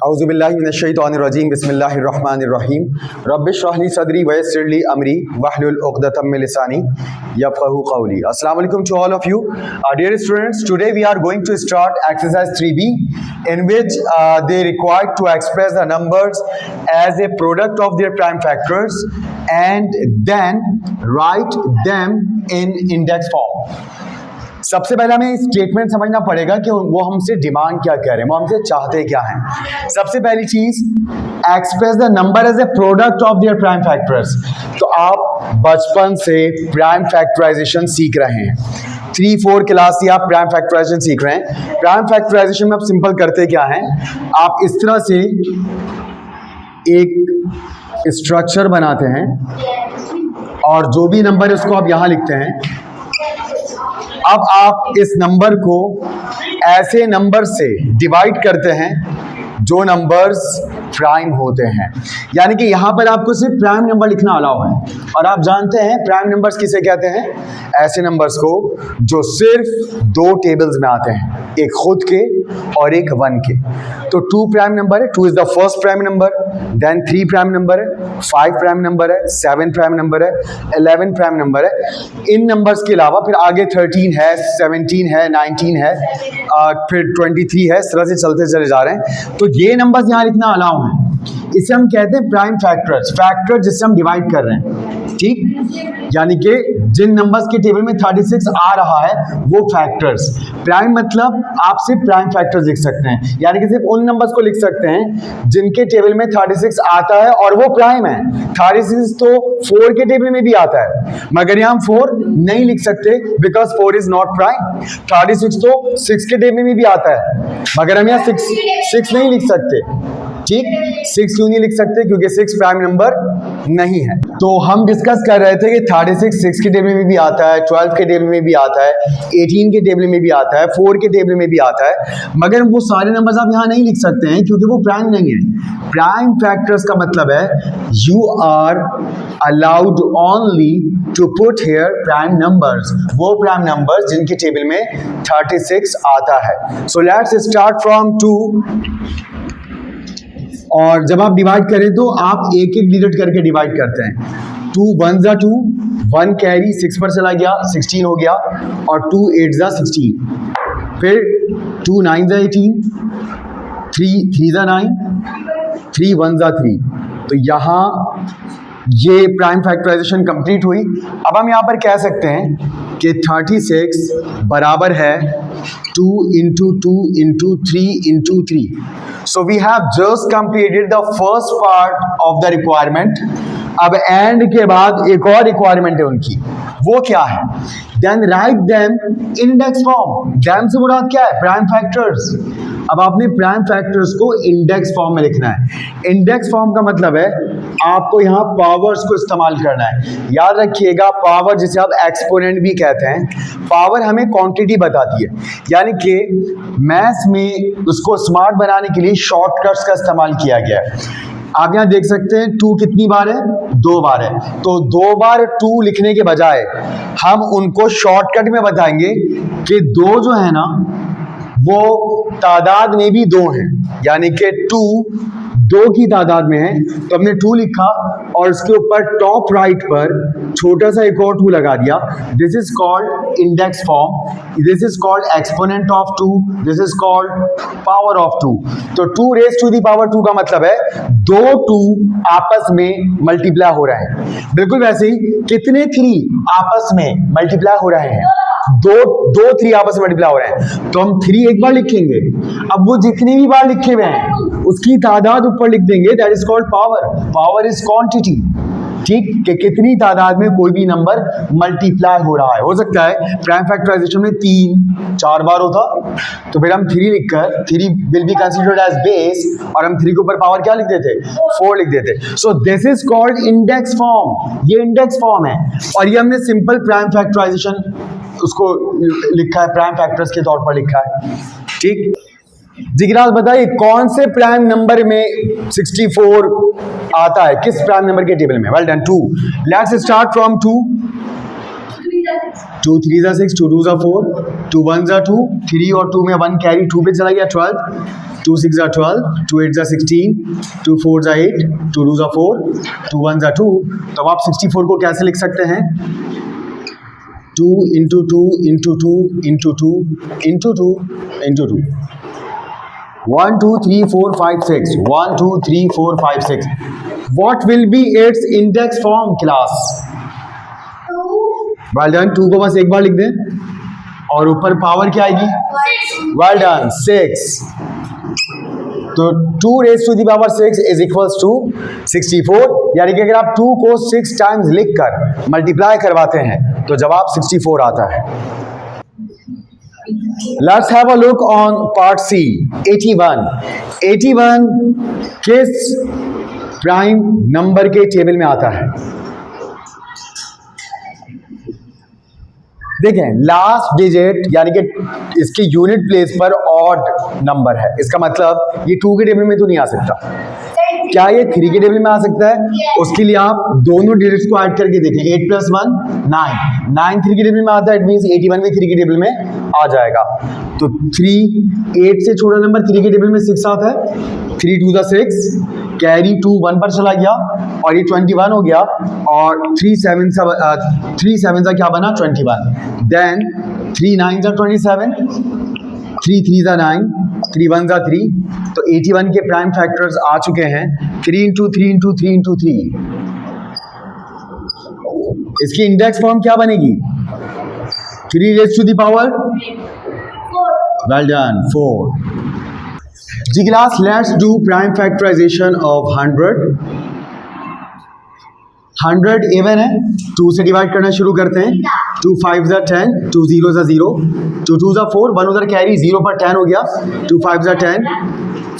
औज़ुबिल्लाहि मिनश्शैतानिर्रजीम बिस्मिल्लाहिर्रहमानिर्रहीम रब्बिश्रह ली सदरी वयस्सिर ली अमरी वहलुल उक़दतम मिन लिसानी यफ़क़हू क़ौली। अस्सलाम वालेकुम to all of you. Dear students, today we are going to start exercise 3B in which they required to express the numbers as a product of their prime factors and then write them in index form. सबसे पहले हमें statement समझना पड़ेगा कि वो हमसे demand क्या कह रहे हैं, वो हमसे चाहते क्या हैं। सबसे पहली चीज, express the number as a product of their prime factors. तो आप बचपन से प्राइम फैक्टराइजेशन सीख रहे हैं, 3-4 क्लास से आप प्राइम फैक्टराइजेशन सीख रहे हैं। प्राइम फैक्टराइजेशन में आप सिंपल करते क्या हैं, आप इस तरह से एक स्ट्रक्चर बनाते हैं और जो भी नंबर है उसको आप यहां लिखते हैं। अब आप इस नंबर को ऐसे नंबर से डिवाइड करते हैं जो नंबर्स प्राइम होते हैं, यानी कि यहां पर आपको सिर्फ प्राइम नंबर लिखना अलाउ है। और आप जानते हैं प्राइम नंबर्स किसे कहते हैं, ऐसे नंबर्स को जो सिर्फ 2 टेबल्स में आते हैं, एक खुद के और एक 1 के। तो 2 प्राइम नंबर है, 2 is the first prime number, then 3 prime number है, 5 प्राइम नंबर है, 7 प्राइम नंबर है, 11 प्राइम नंबर है। इन नंबर्स के अलावा फिर आगे 13 है, 17 है, 19 है, फिर 23 है, इस तरह से चलते चले जा रहे हैं। तो ये नंबर्स यहाँ लिखना अलाउ है, इसे हम कहते हैं प्राइम फैक्टर्स, फैक्टर जिससे हम डिवाइड कर रहे हैं, ठीक। यानी कि जिन नंबर्स के टेबल में 36 आ रहा है वो फैक्टर्स। प्राइम मतलब आप सिर्फ प्राइम फैक्टर्स लिख सकते हैं, यानी कि सिर्फ उन नंबर्स को लिख सकते हैं जिनके टेबल में 36 आता है और वो प्राइम है। 36 तो 4 के टेबल में भी आता है, मगर यहाँ हम 4 नहीं लिख सकते बिकॉज 4 इज नॉट प्राइम। 36 तो 6 के टेबल में भी आता है, मगर हम यहाँ 6 नहीं लिख सकते, ठीक। 6 क्यों नहीं लिख सकते, क्योंकि 6 प्राइम नंबर नहीं है। तो हम डिस्कस कर रहे थे कि 36 6 के टेबल में भी आता है, 12 के टेबल में भी आता है, 18 के टेबल में भी आता है, 4 के टेबल में भी आता है, मगर वो सारे नंबर्स आप यहाँ नहीं लिख सकते हैं क्योंकि वो प्राइम नहीं है। प्राइम फैक्टर्स का मतलब है you are allowed only to put here prime numbers, वो प्राइम नंबर्स जिनके टेबल में 36 आता है। So let's start from 2। और जब आप डिवाइड करें तो आप एक एक डिजिट करके डिवाइड करते हैं। 2 1 2, 1 कैरी 6 पर चला गया, 16 हो गया, और 2 8 16, फिर 2 9 18, 3 3 9, 3 1 3। तो यहाँ ये प्राइम फैक्टराइजेशन कंप्लीट हुई। अब हम यहाँ पर कह सकते हैं कि 36 बराबर है 2 into 2 into 3 into 3. So we have just completed the first part of the requirement. अब एंड के बाद एक और रिक्वायरमेंट है उनकी, वो क्या है, then write them index form. Them से मुराद क्या है, प्राइम फैक्टर्स। अब आपने प्राइम फैक्टर्स को इंडेक्स फॉर्म में लिखना है। इंडेक्स फॉर्म का मतलब है आपको यहाँ पावर्स को इस्तेमाल करना है। याद रखिएगा, पावर जिसे आप एक्सपोनेंट भी कहते हैं, पावर हमें क्वांटिटी बताती है, यानी कि मैथ्स में उसको स्मार्ट बनाने के लिए शॉर्टकट्स का इस्तेमाल किया गया है। आप यहाँ देख सकते हैं 2 कितनी बार है, 2 बार है। तो 2 बार 2 लिखने के बजाय हम उनको शॉर्टकट में बताएंगे कि 2 जो है ना वो तादाद में भी 2 हैं, यानी कि 2 की तादाद में है। तो हमने 2 लिखा और उसके ऊपर टॉप राइट पर छोटा सा एक और 2 लगा दिया। This is called index form, this is called exponent of 2, this is called power of 2। तो 2 रेज़ टू द पावर 2 का मतलब है 2 2 आपस में मल्टीप्लाई हो रहे हैं। बिल्कुल वैसे ही कितने 3 आपस में मल्टीप्लाई हो रहे हैं, 2 3 आपस में मल्टीप्लाई हो रहे हैं। तो हम 3 एक बार लिखेंगे, अब वो जितनी भी बार लिखे हुए हैं उसकी तादाद ऊपर लिख देंगे, that is called power. Power is quantity, ठीक, कि कितनी तादाद में कोई भी नंबर मल्टीप्लाई हो रहा है। हो सकता है प्राइम फैक्टराइजेशन में 3 4 बार होता, तो फिर हम 3 लिखकर 3 will be considered as base, और हम 3 के ऊपर पावर क्या लिख देते, 4 लिख देते। So this is called index form, ये इंडेक्स फॉर्म है। और ये हमने सिंपल प्राइम फैक्टराइजेशन उसको लिखा है, प्राइम फैक्टर्स के तौर पर लिखा है, ठीक। जिगराज बताइए कौन से प्राइम नंबर में 64 आता है, किस प्राइम नंबर के टेबल में। Well done. 2, let's start from 2। 2 3 6, 2 2 4, 2 1 2, 3 और 2 में 1 कैरी, 2 पे चला गया 12, 2 6 are 12, 2 8 are 16, 2 4 are 8, 2 2 are 4, 2 1 are 2. तो अब आप 64 को कैसे लिख सकते हैं? 2 into 2 into 2 into 2 into 2 into 2. 1 2 3 4 5 6. 1 2 3 4 5 6. What will be its index form, class? Well done. 2 को बस एक बार लिख दें और ऊपर पावर क्या आएगी? Well done. 6. तो 2 raised to the power 6 is equals to 64. यानी कि अगर आप 2 को 6 टाइम्स लिखकर मल्टीप्लाई करवाते हैं तो जवाब 64 आता है. Let's have a look on part C. 81. 81 किस प्राइम नंबर के टेबल में आता है? देखें, लास्ट डिजिट यानी कि इसके यूनिट प्लेस पर ऑड नंबर है. इसका मतलब ये 2 के टेबल में तो नहीं आ सकता. क्या ये 3 के टेबल में आ सकता है? उसके लिए आप दोनों डिजिट्स को ऐड करके देखें. 8 + 1 9. 9 3 के टेबल में आता है. इट मींस 81 भी 3 के टेबल में आ जाएगा. तो 3 8 से छोटा नंबर 3 के टेबल में 6 आता है. 3 2 = 6. कैरी 2 1 पर चला गया और ये 21 हो गया. और 3 7 सा क्या बना? 21. देन 3 9 = 27. 3 3 = 9. 3 1 = 3. तो 81 के प्राइम फैक्टर्स आ चुके हैं. 3 × 3 × 3 × 3. इसकी इंडेक्स फॉर्म क्या बनेगी? 3 raised to the power 4. Well done. 4. जी class, let's do prime factorization of 100. 100 even है. 2 से डिवाइड करना शुरू करते हैं. 2 5 = 10. 2 0 = 0. 2 2 = 4. 1 उधर कैरी 0 पर 10 हो गया. 2 5 = 10.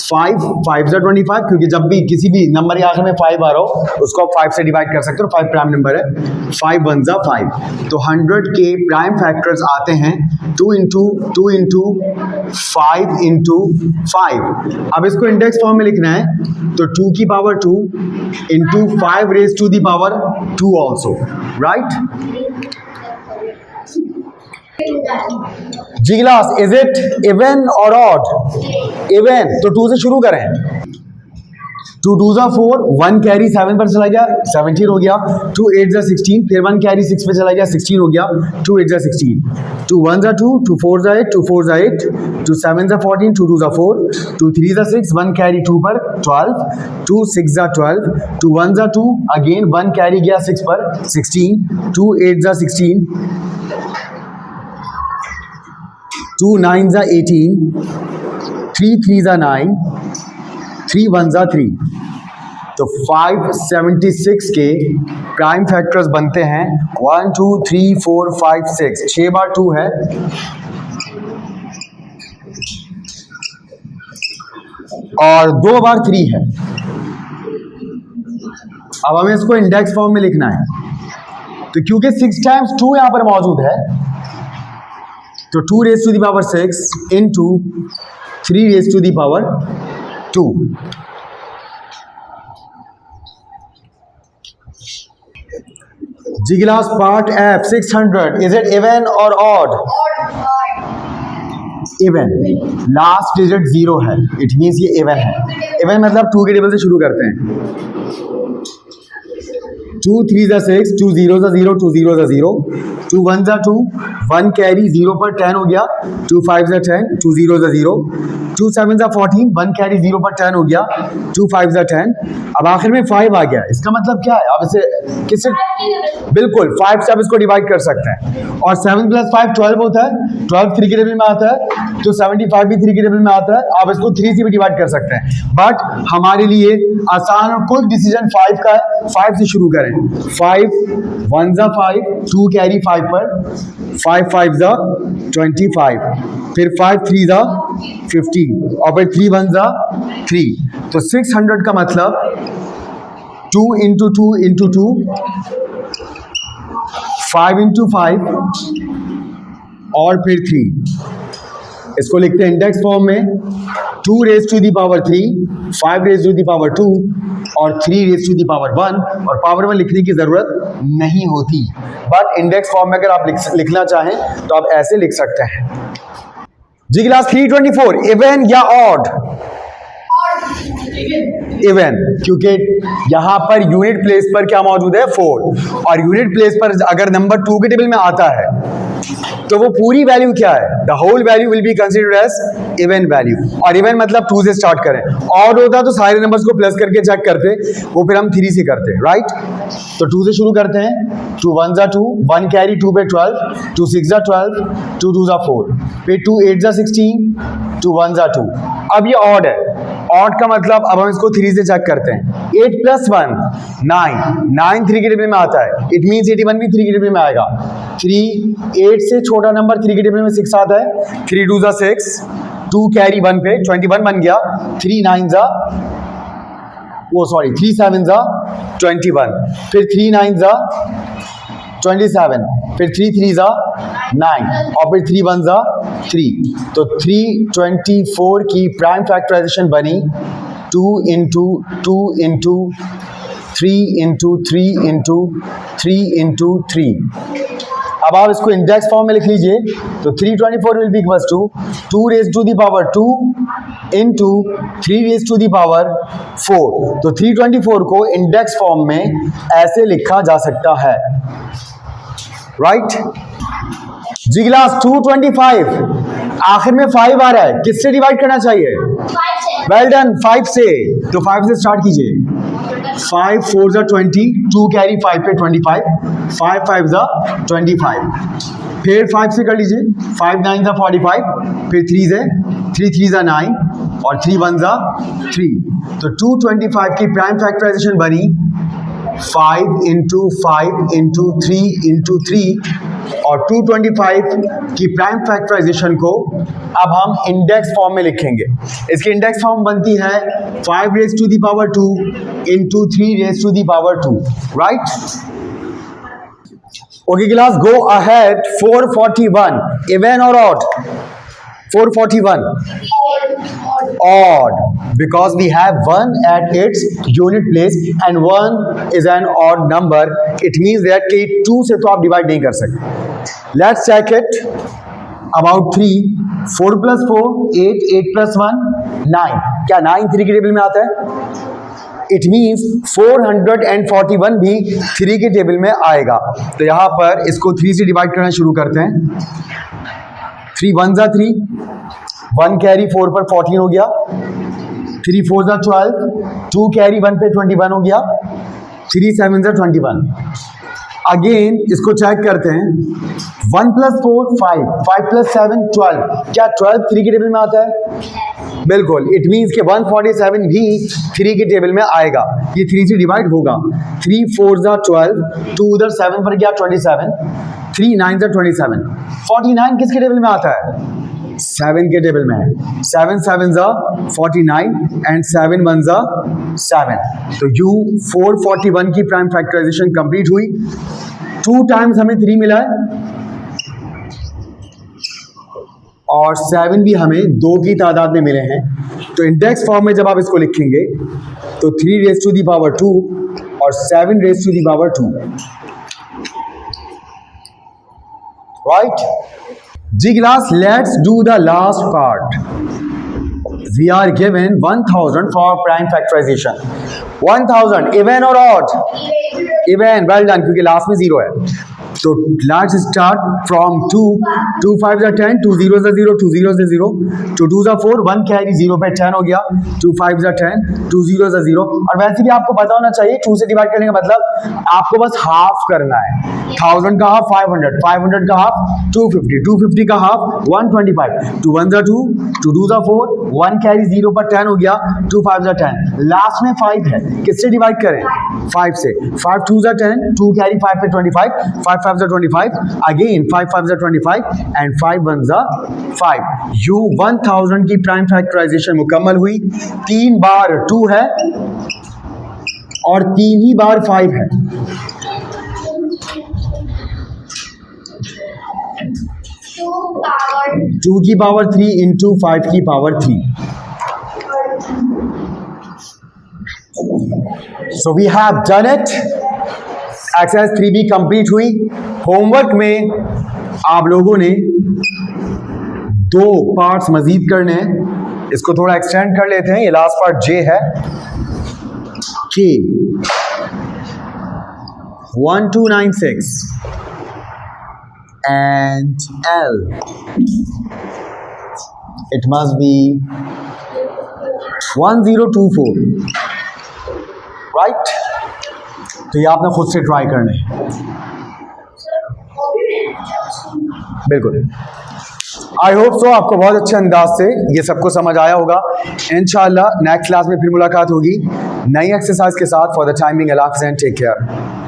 5 5 = 25. क्योंकि जब भी किसी भी नंबर के आखिर में 5 आ रहा हो उसको आप 5 से डिवाइड कर सकते हो. 5 प्राइम नंबर है. 5 1 = 5. तो 100 के प्राइम फैक्टर्स आते हैं 2 × 2 × 5 × 5. अब इसको इंडेक्स फॉर्म में लिखना है. तो 2 की power 2 × 5 raised to the power 2 also. Right? जी क्लास, इज इट इवन और ऑड? इवन. तो 2 से शुरू करें. 2 2 = 4. 1 कैरी 7 पर चला गया. 17 हो गया. 2 8 = 16. फिर 1 कैरी 6 पर चला गया. 16 हो गया. 2 8 = 16. 2 1 = 2. 2 4 = 8. 2 4 = 8. 2 7 = 14. 2 2 = 4. 2 3 = 6. 1 कैरी 2 पर 12. 2 6 = 12. 2 1 = 2. अगेन 1 कैरी गया 6 पर 16. 2 8 = 16. 2 9 = 18. 3 3 = 9. 3 1 = 3. तो 576 के प्राइम फैक्टर्स बनते हैं 1 2 3 4 5 6. 6 बार 2 है. और 2 बार 3 है. अब हमें इसको इंडेक्स फॉर्म में लिखना है. तो क्योंकि 6 टाइम्स 2 यहां पर मौजूद है तो 2 raised to the power 6 into 3 raised to the power 2. जी class, part F 600. Is it even और ऑड? इवन. लास्ट डिजिट 0 है. इट मींस ये इवन है. इवन मतलब 2 के टेबल से शुरू करते हैं. 2 3 = 6. 2 0 = 0. 2 0 = 0. 2 1 = 2. 1 कैरी 0 पर 10 हो गया. 2 5 = 10. 2 0 = 0. 2 7 = 14. 1 कैरी 0 पर 10 हो गया. 2 5 = 10. अब आखिर में 5 आ गया. इसका मतलब क्या है? आप इसे किससे? बिल्कुल 5 से आप इसको डिवाइड कर सकते हैं. और 7 + 5 12 होता है. 12 3 के टेबल में आता है. तो 75 भी 3 के टेबल में आता है. आप इसको 3 से भी डिवाइड कर सकते हैं. बट हमारे लिए आसान और क्विक डिसीजन 5 का है. 5 से शुरू करें. 5 1 = 5. 2 कैरी 5 पर. 5 5 = 25. फिर 5 3 = 15. और फिर 3 1 = 3. तो 600 का मतलब 2 × 2 × 2 5 × 5 और फिर 3. इसको लिखते हैं इंडेक्स फॉर्म में. 2 raised to the power 3, 5 raised to the power 2 और 3 raised to the power 1. और पावर 1 लिखने की जरूरत नहीं होती. बट इंडेक्स फॉर्म में अगर आप लिखना चाहें तो आप ऐसे लिख सकते हैं. जी क्लास, 324 इवन या ऑड? इवन, क्योंकि यहाँ पर यूनिट प्लेस पर क्या मौजूद है 4, और यूनिट प्लेस पर अगर नंबर 2 के टेबल में आता है तो वो पूरी वैल्यू क्या है, the whole value will be considered as even value. और इवन मतलब 2 से स्टार्ट करें, ऑड होता तो सारे नंबर्स को प्लस करके चेक करते, वो फिर हम 3 से करते, राइट। तो 2 से शुरू करते हैं, 2 1 जा 2, 1 कैरी 2 पे 12, 2 6 जा 12, 2 2 जा 4, फिर 2 8 जा 16, 2 1 जा 2। अब ये ऑड है, ऑड का मतलब अब हम इसको 3 से चेक करते हैं। 8 प्लस 1 9, 9 3 के टेबल में आता है, इट मीन्स 81 भी 3 के टेबल में आएगा। 3 8 से छोटा नंबर 3 के टेबल में 6 आता है, 3 2 जा 6, 2 कैरी 1 पे 21 बन गया, 3 9 जा 3 7 जा 21, फिर 3 9 जा 27, फिर 3 3 जा 9, और फिर 3 1 जा 3। तो 324 की प्राइम फैक्टराइजेशन बनी 2 into 2 into 3 into 3 into 3 into 3। अब आप इसको इंडेक्स फॉर्म में लिख लीजिए, तो 324 will be equals to 2 raise to the power 2 into 3 raise to the power 4। तो 324 को इंडेक्स फॉर्म में ऐसे लिखा जा सकता है, राइट। जी क्लास 225 आखिर में 5 आ रहा है, किससे डिवाइड करना चाहिए? वेल डन, 5 से। तो 5 से स्टार्ट कीजिए। 5 4 जा 20, 2 कैरी 5 पे 25, 5 5 जा 25, फिर 5 से कर लीजिए, 5 9 जा 45, फिर 3 से 3 3 जा 9, और 3 1 जा 3। तो 225 की प्राइम फैक्टराइजेशन बनी 5 इंटू 5 इंटू 3 इंटू 3, और 225 की प्राइम फैक्टराइजेशन को अब हम इंडेक्स फॉर्म में लिखेंगे। इसकी इंडेक्स फॉर्म बनती है 5 raise to the power 2 into 3 raise to the power 2, right. Okay class, go ahead. 441 even और odd? 441 odd, because we have 1 at its unit place and 1 is an odd number. It means that कि 2 से तो आप divide नहीं कर सकते। Let's check it about 3, 4 plus 4 8, 8 plus 1 9। क्या 9 3 के टेबल में आता है? इट मीन्स 441 भी 3 के टेबल में आएगा। तो यहाँ पर इसको 3 से डिवाइड करना शुरू करते हैं। 3 1 जा 3, 1 कैरी 4 पर 14 हो गया, 3 4 जा 12, 2 कैरी 1 पे 21 हो गया, 3 7 जा 21। अगेन इसको चेक करते हैं। 1 प्लस 4 5, 5 प्लस 7 12। क्या 12 3 के टेबल में आता है? बिल्कुल, इट मीन्स कि 147 भी 3 के टेबल में आएगा। ये 3 से डिवाइड होगा। 3 4 जा 12, 2 उधर 7 पर गया 27, 3 9 जा 27। 49 किसके टेबल में आता है? 7 के टेबल में है। 7 7 जा 49 एंड 7 1 जा 7। तो यू 441 की प्राइम फैक्टराइजेशन कंप्लीट हुई। 2 टाइम्स हमें 3 मिला है और 7 भी हमें 2 की तादाद में मिले हैं। तो इंडेक्स फॉर्म में जब आप इसको लिखेंगे तो 3 रेज़ टू दी पावर 2 और 7 raise to the power 2, right. जी class, let's do the last part. We are given 1000 for prime factorization. 1000 even और ऑड? इवन, वेल डन, क्योंकि लास्ट में 0 है। तो लेट्स स्टार्ट फ्रॉम 2, 2 5 जा 10, 2 0 जा 0, 2 0 जा 0, 2 2 जा 4, 1 कैरी 0 पे 10 हो गया, 2 5 जा 10, 2 0 जा 0। और वैसे भी आपको पता होना चाहिए 2 से डिवाइड करने का मतलब आपको बस हाफ करना है। 1000 का हाफ 500, 500 का हाफ 250, 250 का हाफ 125, 2 1 जा 2, 2 2 जा 4, 1 कैरी 0 पर 10 हो गया, 2 5 जा 10। लास्ट में 5 है, किससे डिवाइड करें? 5 से। 5 2 जा 10, 2 कैरी 5 पे 25, 5 5 जा 25, अगेन 5 5 जा 25 एंड 5 1 जा 5। यू 1000 की प्राइम फैक्टराइजेशन मुकम्मल हुई। 3 बार 2 है और 3 ही बार 5 है। टू की पावर 3 इंटू 5 की power 3। So we have done it. Exercise 3B complete हुई। होमवर्क में आप लोगों ने 2 पार्ट्स मजीद करने हैं। इसको थोड़ा एक्सटेंड कर लेते हैं। ये लास्ट पार्ट जे है, के 1296 and L, it must be 1024, right? तो ये आपने खुद से ट्राई करना है, बिल्कुल। आई होप सो आपको बहुत अच्छे अंदाज से ये सबको समझ आया होगा। इंशाल्लाह नेक्स्ट क्लास में फिर मुलाकात होगी नई एक्सरसाइज के साथ। फॉर द टाइमिंग अल्लाह हाफ़िज़ एंड टेक केयर।